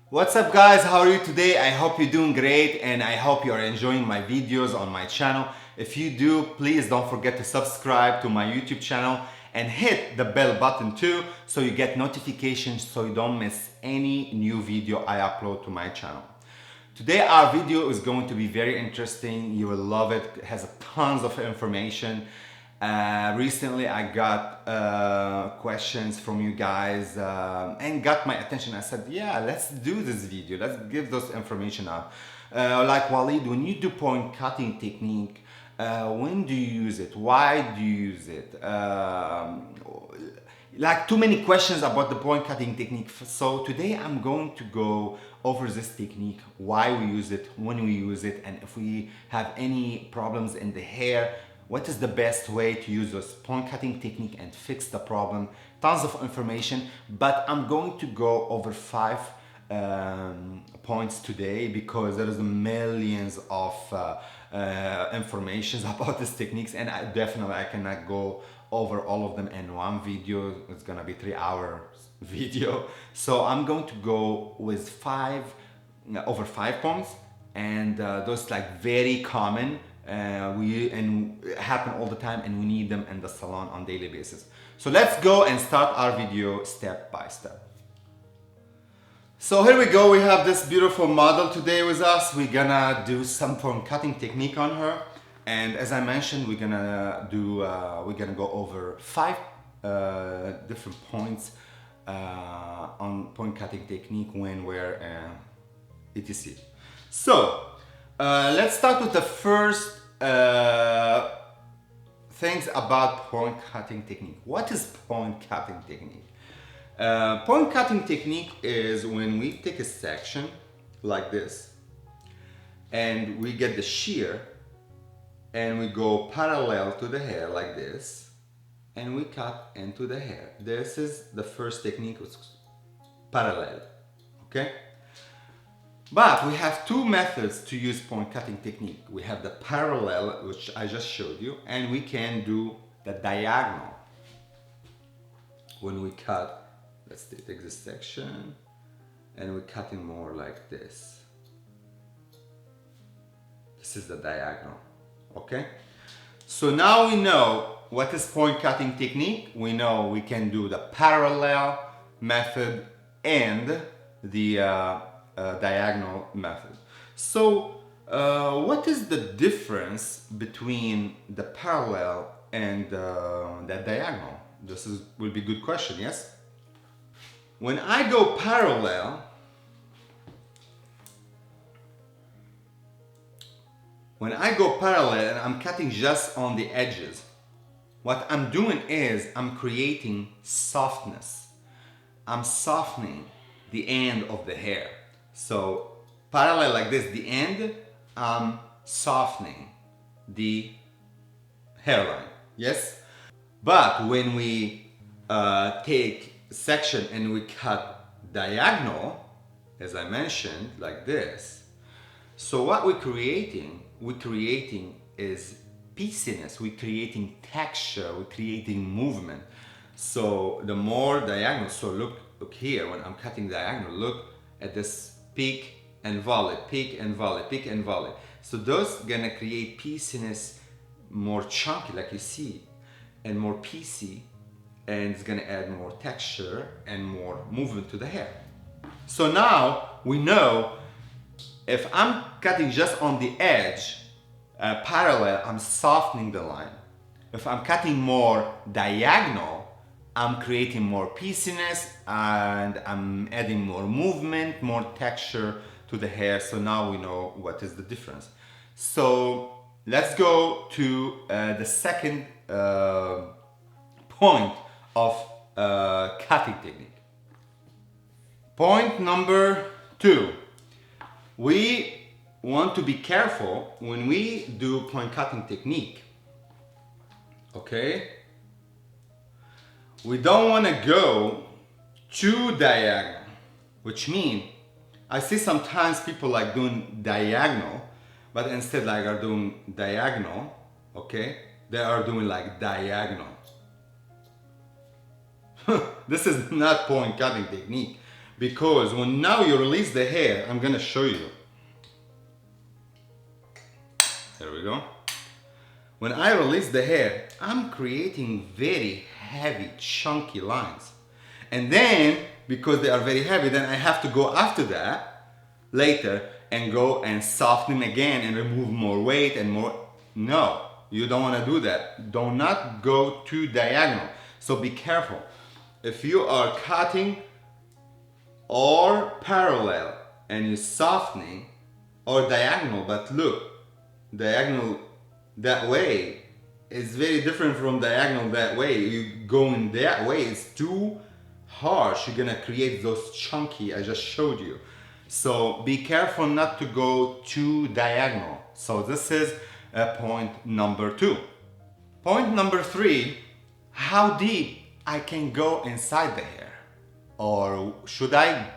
What's up guys, how are you today? I hope you're doing great and I hope you are enjoying my videos on my channel. If you do, please don't forget to subscribe to my YouTube channel and hit the bell button too so you get notifications so you don't miss any new video I upload to my channel. Today our video is going to be very interesting. You will love it. It has tons of information. Recently I got questions from you guys and got my attention. I said, yeah, let's do this video. Let's give those information out. Like Walid, when you do point cutting technique, when do you use it? Why do you use it? Like too many questions about the point cutting technique. So today I'm going to go over this technique, why we use it, when we use it, and if we have any problems in the hair, what is the best way to use this point cutting technique and fix the problem. Tons of information, but I'm going to go over 5 points today because there is millions of information about these techniques, and I cannot go over all of them in one video. It's gonna be 3 hours video, so I'm going to go with over 5 points, and those like very common and happen all the time, and we need them in the salon on daily basis. So let's go and start our video step by step. So here we go, we have this beautiful model today with us. We're gonna do some point cutting technique on her, and as I mentioned, we're gonna go over 5 different points on point cutting technique, when, where, etc. So let's start with the first things about point cutting technique. What is point cutting technique? Point cutting technique is when we take a section like this and we get the shear and we go parallel to the hair like this and we cut into the hair. This is the first technique, which is parallel, okay? But we have 2 methods to use point cutting technique. We have the parallel, which I just showed you, and we can do the diagonal. When we cut, let's take this section and we're cutting more like this. This is the diagonal, okay? So now we know what is point cutting technique. We know we can do the parallel method and the diagonal method. So what is the difference between the parallel and the diagonal? Will be a good question, yes? When I go parallel, and I'm cutting just on the edges, what I'm doing is I'm creating softness. I'm softening the end of the hair. So parallel like this, the end, I'm softening the hairline, yes? But when we take section and we cut diagonal, as I mentioned, like this, so what we're creating is pieciness, we're creating texture, we're creating movement. So the more diagonal, so look here, when I'm cutting diagonal, look at this peak and volley, peak and volley, peak and volley. So those gonna create pieciness, more chunky like you see, and more piecey, and it's gonna add more texture and more movement to the hair. So now we know if I'm cutting just on the edge, parallel, I'm softening the line. If I'm cutting more diagonal, I'm creating more pieciness and I'm adding more movement, more texture to the hair. So now we know what is the difference. So let's go to the second point of cutting technique. Point number 2. We want to be careful when we do point cutting technique, okay? We don't want to go too diagonal, which means I see sometimes people like doing diagonal, but instead like are doing diagonal, okay? They are doing like diagonal. This is not point cutting technique. Because when now you release the hair, I'm gonna show you. There we go. When I release the hair, I'm creating very heavy, chunky lines. And then, because they are very heavy, then I have to go after that later and go and soften again and remove more weight and more. No, you don't want to do that. Do not go too diagonal. So be careful. If you are cutting or parallel and you're softening, or diagonal, but look, diagonal that way is very different from diagonal that way. You going that way is too harsh. You're gonna create those chunky I just showed you. So be careful not to go too diagonal. So this is point number 2. Point number 3, how deep I can go inside the hair. Or should I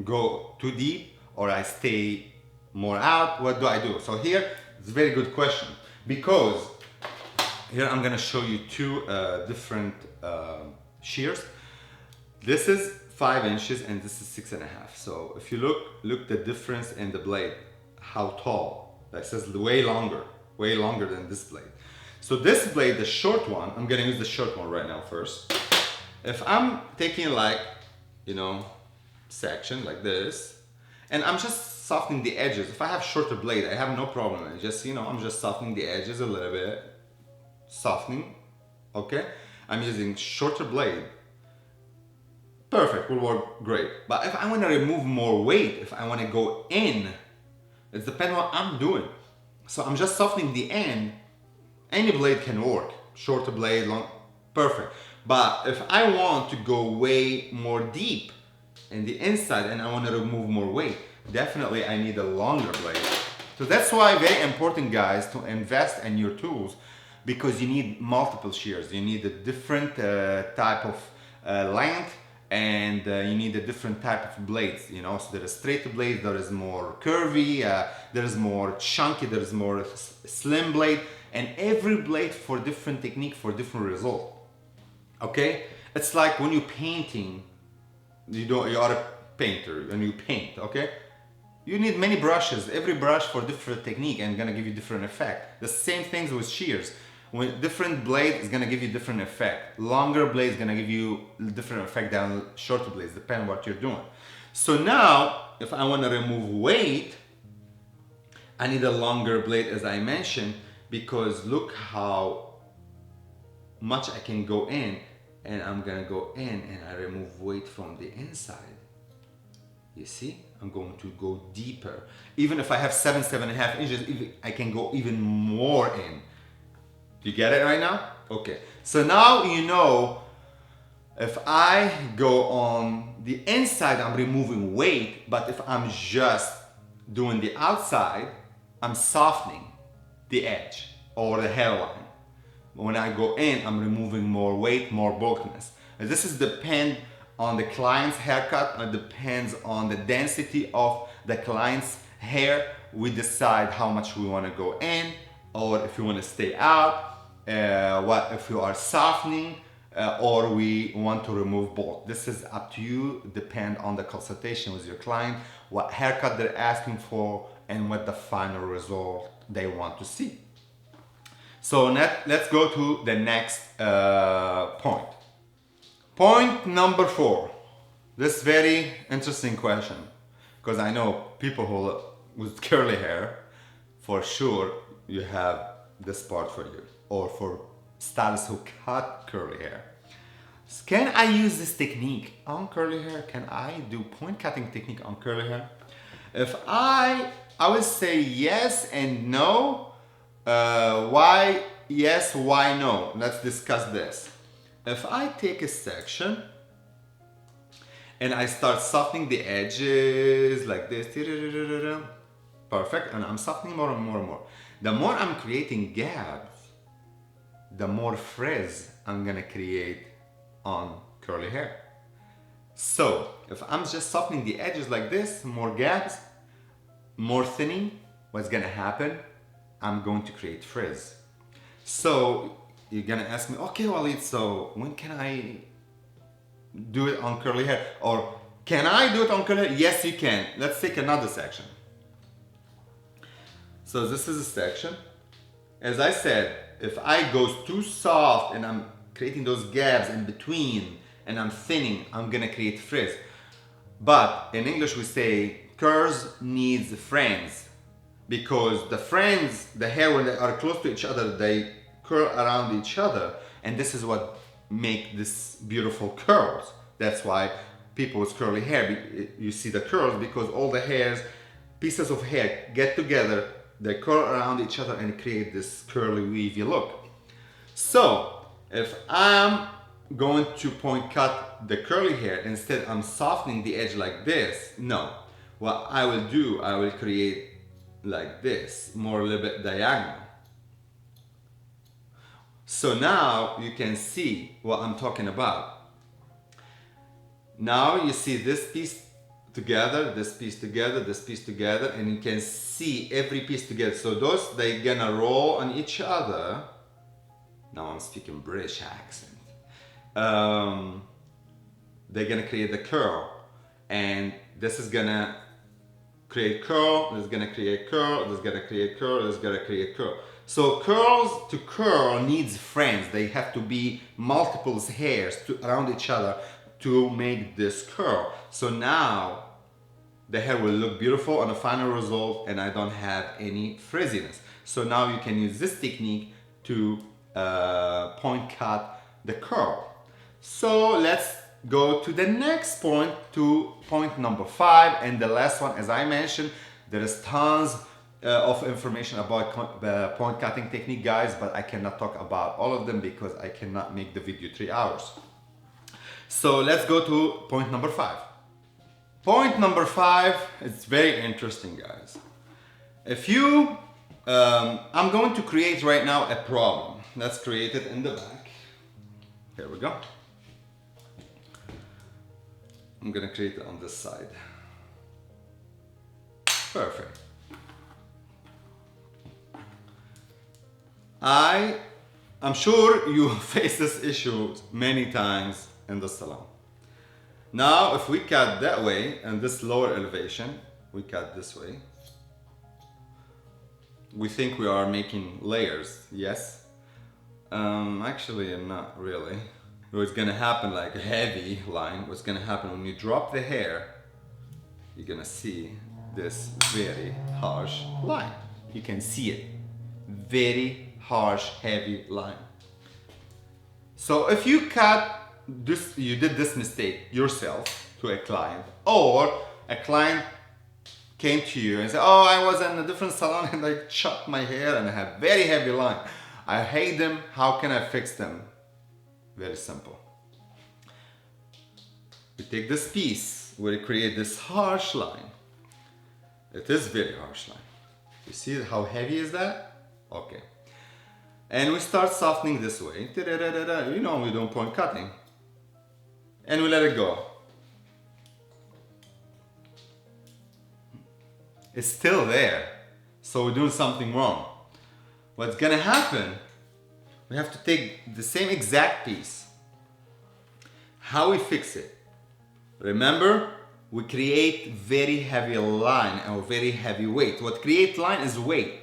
go too deep or I stay more out? What do I do? So here, it's a very good question, because here I'm gonna show you 2 different shears. This is 5 inches and this is 6.5. So if you look the difference in the blade, how tall. This is way longer than this blade. So this blade, the short one, I'm gonna use the short one right now first. If I'm taking like, you know, section like this, and I'm just softening the edges. If I have shorter blade, I have no problem. I just, you know, I'm just softening the edges a little bit. Softening, okay? I'm using shorter blade. Perfect, will work great. But if I want to remove more weight, if I want to go in, it depends what I'm doing. So I'm just softening the end. Any blade can work. Shorter blade, long, perfect. But if I want to go way more deep in the inside and I want to remove more weight, definitely I need a longer blade. So that's why very important, guys, to invest in your tools, because you need multiple shears. You need a different type of length, and you need a different type of blades, you know. So there is straight blade, there is more curvy, there is more chunky, there is more slim blade, and every blade for different technique, for different result. Okay, it's like when you're painting, you are a painter and you paint. Okay, you need many brushes, every brush for different technique and gonna give you different effect. The same things with shears. When different blade is gonna give you different effect. Longer blade is gonna give you different effect than shorter blades, depending on what you're doing. So now, if I wanna remove weight, I need a longer blade, as I mentioned, because look how much I can go in, and I'm gonna go in and I remove weight from the inside. You see, I'm going to go deeper. Even if I have 7.5 inches, I can go even more in. You get it right now? Okay, so now you know, if I go on the inside, I'm removing weight, but if I'm just doing the outside, I'm softening the edge or the hairline. When I go in, I'm removing more weight, more bulkiness. And this is depend on the client's haircut, and it depends on the density of the client's hair. We decide how much we want to go in, or if you want to stay out, what if you are softening, or we want to remove both. This is up to you, depend on the consultation with your client, what haircut they're asking for, and what the final result they want to see. So let's go to the next point. Point number 4. This very interesting question, because I know people who with curly hair, for sure you have this part for you, or for stylists who cut curly hair. Can I use this technique on curly hair? Can I do point cutting technique on curly hair? If I would say yes and no. Why yes, why no? Let's discuss this. If I take a section and I start softening the edges like this, perfect, and I'm softening more and more and more. The more I'm creating gaps, the more frizz I'm gonna create on curly hair. So if I'm just softening the edges like this, more gaps, more thinning, what's gonna happen? I'm going to create frizz. So you're gonna ask me, okay, Walid, so when can I do it on curly hair? Or Can I do it on curly hair? Yes, you can. Let's take another section. So this is a section. As I said, if I go too soft and I'm creating those gaps in between and I'm thinning, I'm gonna create frizz. But in English we say curls needs friends, because the friends, the hair when they are close to each other, they curl around each other, and this is what make this beautiful curls. That's why people with curly hair, you see the curls, because all the hairs, pieces of hair get together, they curl around each other and create this curly wavy look. So if I'm going to point cut the curly hair, instead I'm softening the edge like this, no. What I will do, I will create like this, more a little bit diagonal. So now you can see what I'm talking about. Now you see this piece together, this piece together, this piece together, and you can see every piece together. So those, they're gonna roll on each other. Now I'm speaking British accent. They're gonna create the curl, and this is gonna create curl, this is gonna create curl, this is gonna create curl, this is gonna create curl. So curls to curl needs friends. They have to be multiple hairs around each other to make this curl. So now the hair will look beautiful on the final result, and I don't have any frizziness. So now you can use this technique to point cut the curl. So let's go to the next point, to point number 5, and the last one. As I mentioned, there is tons of information about point cutting technique, guys, but I cannot talk about all of them because I cannot make the video 3 hours. So let's go to point number 5. Point number 5 is very interesting, guys. If you, I'm going to create right now a problem. Let's create it in the back. Here we go. I'm gonna create it on this side. Perfect. I'm sure you face this issue many times in the salon. Now, if we cut that way, and this lower elevation, we cut this way, we think we are making layers, yes? Actually, not really. What's gonna happen, like a heavy line, what's gonna happen when you drop the hair, you're gonna see this very harsh line. You can see it. Very harsh, heavy line. So if you cut this, you did this mistake yourself to a client, or a client came to you and said, oh, I was in a different salon and I chopped my hair and I have very heavy line. I hate them, how can I fix them? Very simple. We take this piece, we create this harsh line. It is very harsh line. You see how heavy is that? Okay. And we start softening this way. You know we don't point cutting. And we let it go. It's still there. So we're doing something wrong. What's gonna happen, we have to take the same exact piece. How we fix it? Remember, we create very heavy line or very heavy weight. What create line is weight.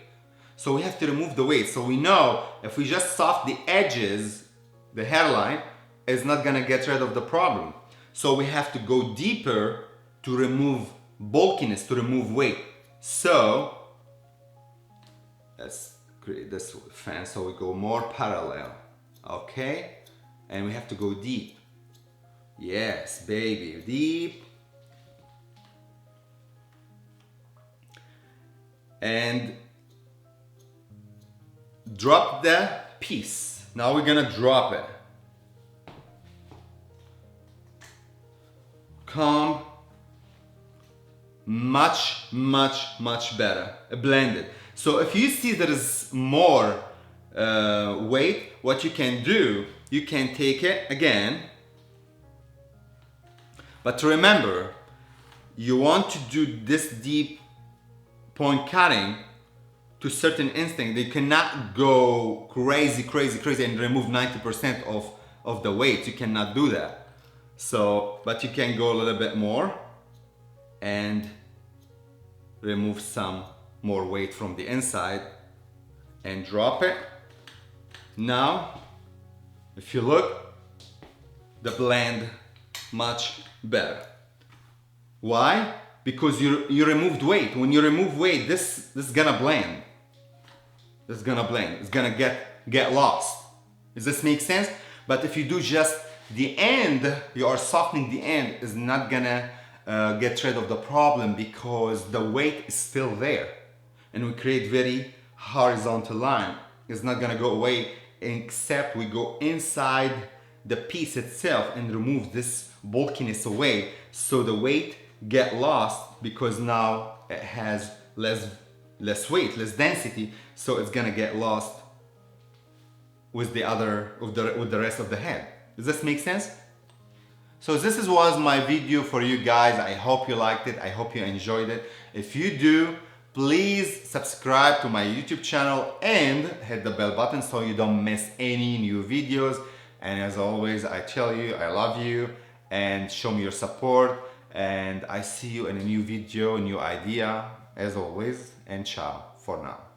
So we have to remove the weight. So we know if we just soften the edges, the hairline is not gonna get rid of the problem. So we have to go deeper to remove bulkiness, to remove weight. So let's create this fan so we go more parallel, okay? And we have to go deep. Yes, baby, deep. And drop the piece. Now we're gonna drop it. Comb, much better, blended. So if you see there is more weight, what you can do, you can take it again. But remember, you want to do this deep point cutting to certain instinct. They cannot go crazy and remove 90% of the weight. You cannot do that. So, but you can go a little bit more and remove some more weight from the inside and drop it. Now, if you look, the blend much better. Why? Because you removed weight. When you remove weight, this is gonna blend. This is gonna blend. It's gonna get lost. Does this make sense? But if you do just the end, you are softening the end, is not gonna get rid of the problem because the weight is still there, and we create very horizontal line. It's not gonna go away except we go inside the piece itself and remove this bulkiness away, so the weight get lost because now it has less weight, less density, so it's gonna get lost with the rest of the head. Does this make sense? So this was my video for you guys. I hope you liked it. I hope you enjoyed it. If you do, please subscribe to my YouTube channel and hit the bell button so you don't miss any new videos. And as always, I tell you, I love you and show me your support. And I see you in a new video, new idea, as always. And ciao for now.